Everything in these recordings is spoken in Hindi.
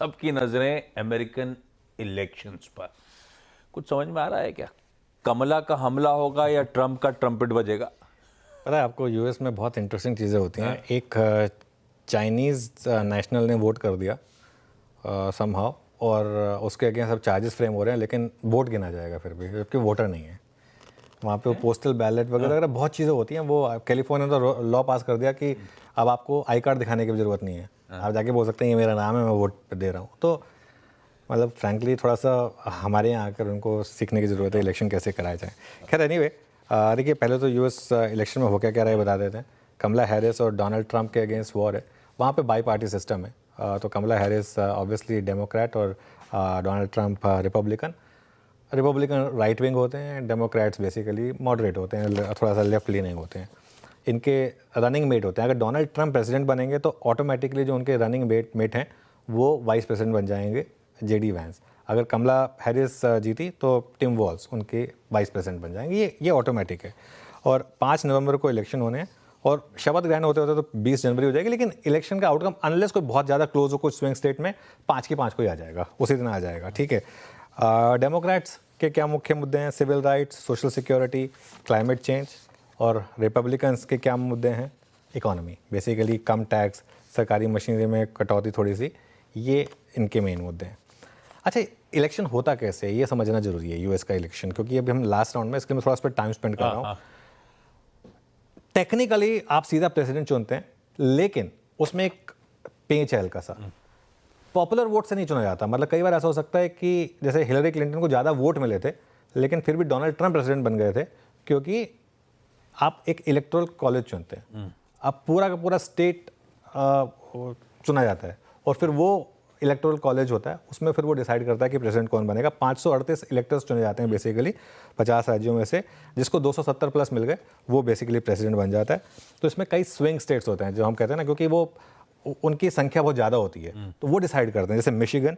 सबकी नजरें अमेरिकन इलेक्शंस पर। कुछ समझ में आ रहा है क्या? कमला का हमला होगा या ट्रंप का ट्रम्पेट बजेगा? पता है आपको, यूएस में बहुत इंटरेस्टिंग चीज़ें होती हैं। एक चाइनीज़ नेशनल ने वोट कर दिया समहाउ, और उसके अगेंस्ट सब चार्जेस फ्रेम हो रहे हैं, लेकिन वोट गिना जाएगा फिर भी, जबकि वोटर नहीं है वहाँ पे। वो पोस्टल बैलेट वगैरह वगैरह बहुत चीज़ें होती हैं। वो कैलिफोर्निया ने तो लॉ पास कर दिया कि अब आपको आई कार्ड दिखाने की भी ज़रूरत नहीं है, आप जाके बोल सकते हैं ये मेरा नाम है, मैं वोट दे रहा हूँ। तो मतलब फ्रैंकली थोड़ा सा हमारे यहाँ आकर उनको सीखने की ज़रूरत है इलेक्शन कैसे कराया जाए। खैर एनीवे, देखिए पहले तो यूएस इलेक्शन में हो क्या क्या रहा है बता देते हैं। कमला हैरिस और डोनाल्ड ट्रंप के अगेंस्ट वॉर है। वहाँ पे बाई पार्टी सिस्टम है। तो कमला हैरिस ऑब्वियसली डेमोक्रेट और Donald Trump Republican right wing होते हैं, डेमोक्रेट्स बेसिकली मॉडरेट होते हैं, थोड़ा सा लेफ्ट लीनिंग होते हैं। इनके रनिंग मेट होते हैं। अगर डोनाल्ड ट्रंप प्रेसिडेंट बनेंगे तो ऑटोमेटिकली जो उनके रनिंग मेट हैं वो वाइस प्रेसिडेंट बन जाएंगे, जेडी वैंस। अगर कमला हैरिस जीती तो टिम वॉल्स उनके वाइस प्रेसिडेंट बन जाएंगे। ये ऑटोमेटिक है। और 5 नवंबर को इलेक्शन होने हैं, और शपथ ग्रहण होते होते तो 20 जनवरी हो जाएगी। लेकिन इलेक्शन का आउटकम अनलेस कोई बहुत ज़्यादा क्लोज हो कुछ स्विंग स्टेट में, 5 की 5 को ही आ जाएगा, उसी दिन आ जाएगा। ठीक है। डेमोक्रेट्स के क्या मुख्य मुद्दे हैं? Civil rights, social security, climate change. और रिपब्लिकन्स के क्या मुद्दे हैं? इकोनॉमी, बेसिकली कम टैक्स, सरकारी मशीनरी में कटौती थोड़ी सी, ये इनके मेन मुद्दे हैं। अच्छा, इलेक्शन होता कैसे है ये समझना जरूरी है, यूएस का इलेक्शन, क्योंकि अभी हम लास्ट राउंड में, इसके मैं थोड़ा सा टाइम स्पेंड कर रहा हूँ। टेक्निकली आप सीधा प्रेसिडेंट चुनते हैं, लेकिन उसमें एक पेंच है हल्का सा। पॉपुलर वोट से नहीं चुना जाता। मतलब कई बार ऐसा हो सकता है कि जैसे हिलरी क्लिंटन को ज़्यादा वोट मिले थे, लेकिन फिर भी डोनाल्ड ट्रंप प्रेसिडेंट बन गए थे, क्योंकि आप एक इलेक्टोरल कॉलेज चुनते हैं। आप पूरा का पूरा स्टेट चुना जाता है, और फिर वो इलेक्टोरल कॉलेज होता है, उसमें फिर वो डिसाइड करता है कि प्रेसिडेंट कौन बनेगा। 538 इलेक्टर्स चुने जाते हैं बेसिकली 50 राज्यों में से, जिसको 270 प्लस मिल गए वो बेसिकली प्रेसिडेंट बन जाता है। तो इसमें कई स्विंग स्टेट्स होते हैं जो हम कहते हैं ना, क्योंकि वो उनकी संख्या बहुत ज़्यादा होती है, तो वो डिसाइड करते हैं। जैसे Michigan,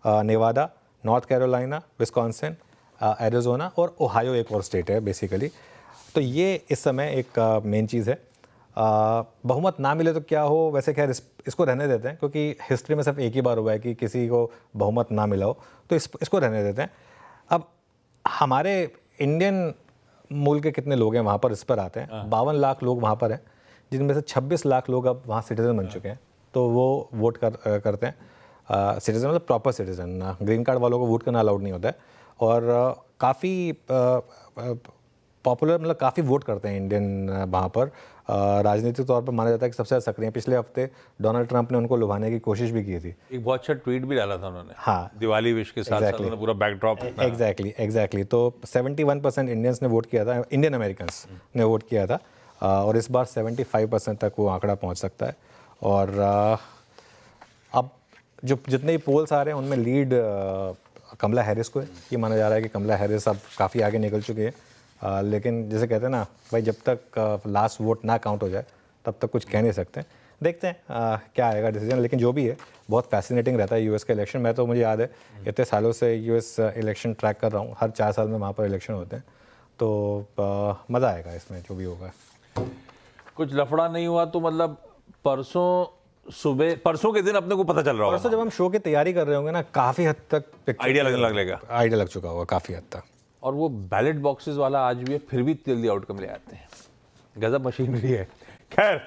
Nevada, North Carolina, Wisconsin, Arizona और ओहायो एक और स्टेट है बेसिकली। तो ये इस समय एक मेन चीज़ है। बहुमत ना मिले तो क्या हो, वैसे खैर इसको रहने देते हैं, क्योंकि हिस्ट्री में सिर्फ एक ही बार हुआ है कि किसी को बहुमत ना मिला हो, तो इसको रहने देते हैं। अब हमारे इंडियन मूल के कितने लोग हैं वहाँ पर, इस पर आते हैं। 52 लाख लोग वहाँ पर हैं, जिनमें से 26 लाख लोग अब वहाँ सिटीज़न बन चुके हैं, तो वो वोट करते हैं। सिटीज़न मतलब प्रॉपर सिटीज़न, ग्रीन कार्ड वालों को वोट करना अलाउड नहीं होता है। और काफ़ी पॉपुलर, मतलब काफ़ी वोट करते हैं इंडियन वहाँ पर। राजनीतिक तौर पर माना जाता है कि सबसे ज़्यादा सक्रिय। पिछले हफ्ते डोनाल्ड ट्रंप ने उनको लुभाने की कोशिश भी की थी। एक बहुत अच्छा ट्वीट भी डाला था उन्होंने, हाँ, दिवाली विश के साथ साथ पूरा बैकड्रॉप। एग्जैक्टली। तो 71% इंडियंस ने वोट किया था, इंडियन अमेरिकन ने वोट किया था, और इस बार 75% तक वो आंकड़ा पहुँच सकता है। और अब जो जितने भी पोल्स आ रहे हैं उनमें लीड कमला हैरिस को है। ये माना जा रहा है कि कमला हैरिस अब काफ़ी आगे निकल चुकी है। लेकिन जैसे कहते हैं ना भाई, जब तक लास्ट वोट ना काउंट हो जाए तब तक कुछ कह नहीं सकते। देखते हैं क्या आएगा डिसीजन। लेकिन जो भी है, बहुत फैसिनेटिंग रहता है यूएस का इलेक्शन। मैं तो, मुझे याद है इतने सालों से यूएस इलेक्शन ट्रैक कर रहा हूँ, हर 4 साल में वहाँ पर इलेक्शन होते हैं, तो मज़ा आएगा इसमें जो भी होगा। कुछ लफड़ा नहीं हुआ तो मतलब परसों के दिन अपने को पता चल रहा होगा। परसों जब हम शो की तैयारी कर रहे होंगे ना, काफ़ी हद तक आइडिया लग चुका होगा काफ़ी हद तक। और वो बैलेट बॉक्सेस वाला आज भी है, फिर भी जल्दी आउटकम ले आते हैं। गजब मशीनरी है। खैर,